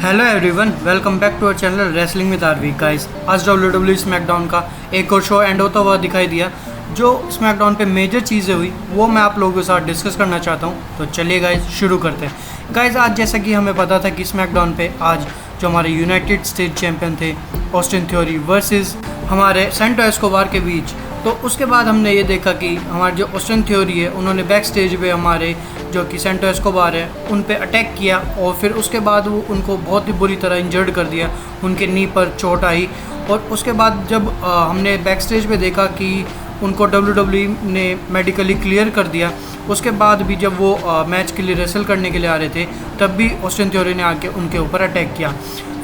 Hello everyone, welcome back to our channel wrestling with RV. Guys, आज WWE SmackDown का एक और show and होता हुआ दिखाई दिया। जो स्मैकडाउन पे मेजर चीज़ें हुई वो मैं आप लोगों के साथ डिस्कस करना चाहता हूँ। तो चलिए गाइस शुरू करते हैं। गाइस, आज जैसा कि हमें पता था कि स्मैकडाउन पे आज जो हमारे यूनाइटेड स्टेट चैंपियन थे ऑस्टिन थ्योरी वर्सेस हमारे सेंटो एस्कोबार के बीच, तो उसके बाद हमने ये देखा कि हमारे जो ऑस्टिन थ्योरी है उन्होंने बैक स्टेज पे हमारे जो कि सेंटो एस्कोबार है उन पे अटैक किया और फिर उसके बाद वो उनको बहुत ही बुरी तरह इंजर्ड कर दिया। उनके नी पर चोट आई और उसके बाद जब हमने बैक स्टेज पे देखा कि उनको WWE ने मेडिकली क्लियर कर दिया, उसके बाद भी जब वो मैच के लिए रेसल करने के लिए आ रहे थे तब भी ऑस्टिन थ्योरी ने आके उनके ऊपर अटैक किया।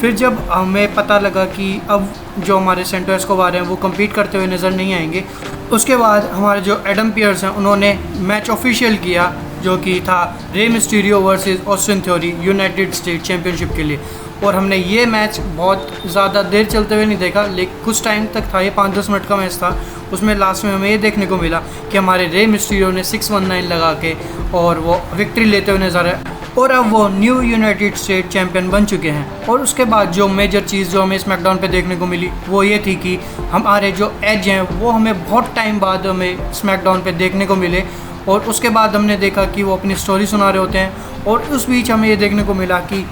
फिर जब हमें पता लगा कि अब जो हमारे सेंटो एस्कोबार हैं वो कम्पीट करते हुए नज़र नहीं आएंगे, उसके बाद हमारे जो एडम पियर्स हैं उन्होंने मैच ऑफिशियल किया जो कि था Rey Mysterio versus Austin theory United state championship के लिए। और हमने ये मैच बहुत ज़्यादा देर चलते हुए नहीं देखा, लेकिन कुछ टाइम तक था, ये 5-10 मिनट का मैच था। उसमें लास्ट में हमें ये देखने को मिला कि हमारे रे मिस्टीरियो ने 619 लगा के और वो विक्ट्री लेते हुए नजर आए और अब वो न्यू यूनाइटेड स्टेट चैम्पियन बन चुके हैं। और उसके बाद जो मेजर चीज़ जो हमें स्मैकडाउन पे देखने को मिली वो ये थी कि हमारे जो एज हैं वो हमें बहुत टाइम बाद हमें स्मैकडाउन पे देखने को मिले। और उसके बाद हमने देखा कि वो अपनी स्टोरी सुना रहे होते हैं और उस बीच हमें ये देखने को मिला कि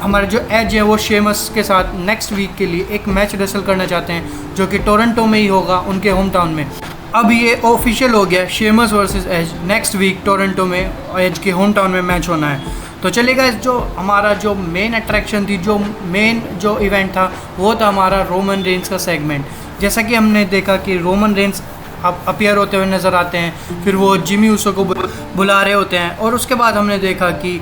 हमारे जो एज है वो शेमस के साथ नेक्स्ट वीक के लिए एक मैच रेसल करना चाहते हैं जो कि टोरंटो में ही होगा, उनके होम टाउन में। अब ये ऑफिशियल हो गया, Sheamus versus Edge next week Toronto में एज के होम टाउन में मैच होना है। तो चलिएगा, जो हमारा जो मेन अट्रैक्शन थी, जो मेन जो इवेंट था वो था हमारा रोमन रेंस का सेगमेंट। जैसा कि हमने देखा कि रोमन रेंस अब अपीयर होते हुए नज़र आते हैं, फिर वो जिमी ऊसो को बुला रहे होते हैं और उसके बाद हमने देखा कि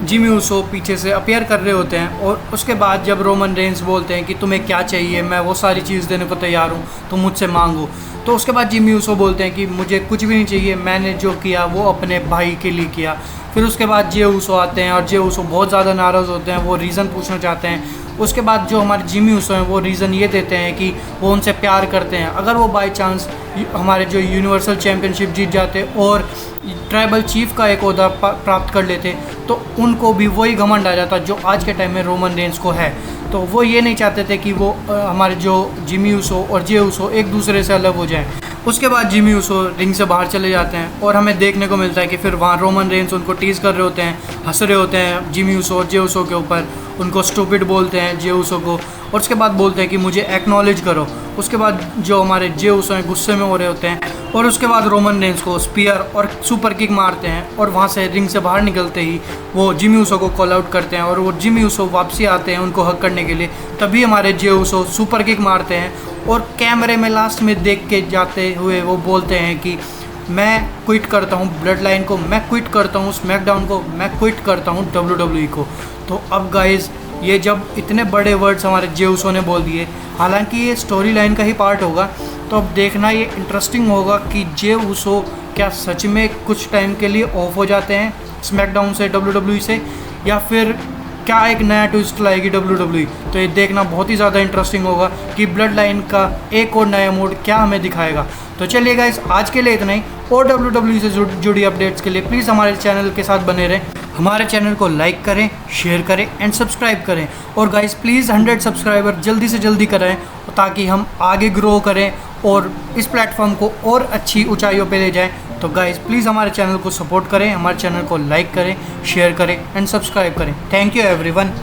जिमी ऊसो पीछे से अपीयर कर रहे होते हैं। और उसके बाद जब रोमन रेंस बोलते हैं कि तुम्हें क्या चाहिए, मैं वो सारी चीज़ देने को तैयार हूँ, तुम मुझसे मांगो। तो उसके बाद जिमी ऊसो बोलते हैं कि मुझे कुछ भी नहीं चाहिए, मैंने जो किया वो अपने भाई के लिए किया। फिर उसके बाद जे ऊसो आते हैं और जे ऊसो बहुत ज़्यादा नाराज़ होते हैं, वो रीज़न पूछना चाहते हैं। उसके बाद जो हमारे जिमी ऊसो हैं वो रीज़न ये देते हैं कि वो उनसे प्यार करते हैं। अगर वो बाय चांस हमारे जो यूनिवर्सल चैम्पियनशिप जीत जाते और ट्राइबल चीफ का एक ओहदा प्राप्त कर लेते तो उनको भी वही घमंड आ जाता जो आज के टाइम में रोमन रेंस को है। तो वो ये नहीं चाहते थे कि वो हमारे जो जिमी ऊसो और जे ऊसो एक दूसरे से अलग हो जाएं। उसके बाद जिमी ऊसो रिंग से बाहर चले जाते हैं और हमें देखने को मिलता है कि फिर वहाँ रोमन रेंस उनको टीज कर रहे होते हैं, हंस रहे होते हैं जिमी ऊसो और जे ऊसो के ऊपर, उनको स्टूपिड बोलते हैं जे ऊसो को। और उसके बाद बोलते हैं कि मुझे एक्नॉलेज करो। उसके बाद जो हमारे जे ऊसो हैं गुस्से में हो रहे होते हैं और उसके बाद रोमन रेंस को स्पीयर और सुपर किक मारते हैं और वहाँ से रिंग से बाहर निकलते ही वो जिमी ऊसो को कॉल आउट करते हैं और वो जिमी ऊसो वापसी आते हैं उनको हक करने के लिए। तभी हमारे जे ऊसो सुपर किक मारते हैं और कैमरे में लास्ट में देख के जाते हुए वो बोलते हैं कि मैं क्विट करता हूँ ब्लड लाइन को, मैं क्विट करता हूँ स्मैकडाउन को, मैं क्विट करता हूँ WWE को। तो अब गाइज, ये जब इतने बड़े वर्ड्स हमारे जे ऊसो ने बोल दिए, हालांकि ये स्टोरी लाइन का ही पार्ट होगा, तो अब देखना ये इंटरेस्टिंग होगा कि जे ऊसो क्या सच में कुछ टाइम के लिए ऑफ हो जाते हैं स्मैकडाउन से WWE से, या फिर क्या एक नया ट्विस्ट लाएगी WWE। तो ये देखना बहुत ही ज़्यादा इंटरेस्टिंग होगा कि ब्लड लाइन का एक और नया मोड क्या हमें दिखाएगा। तो चलिए गाइस, आज के लिए इतना ही। और WWE से जुड़ी अपडेट्स के लिए प्लीज़ हमारे चैनल के साथ बने रहें। हमारे चैनल को लाइक करें, शेयर करें एंड सब्सक्राइब करें। और गाइस प्लीज़ 100 सब्सक्राइबर जल्दी से जल्दी कराएं ताकि हम आगे ग्रो करें और इस प्लेटफॉर्म को और अच्छी ऊंचाइयों पे ले जाएं। तो गाइस प्लीज़ हमारे चैनल को सपोर्ट करें, हमारे चैनल को लाइक करें, शेयर करें एंड सब्सक्राइब करें। Thank you everyone.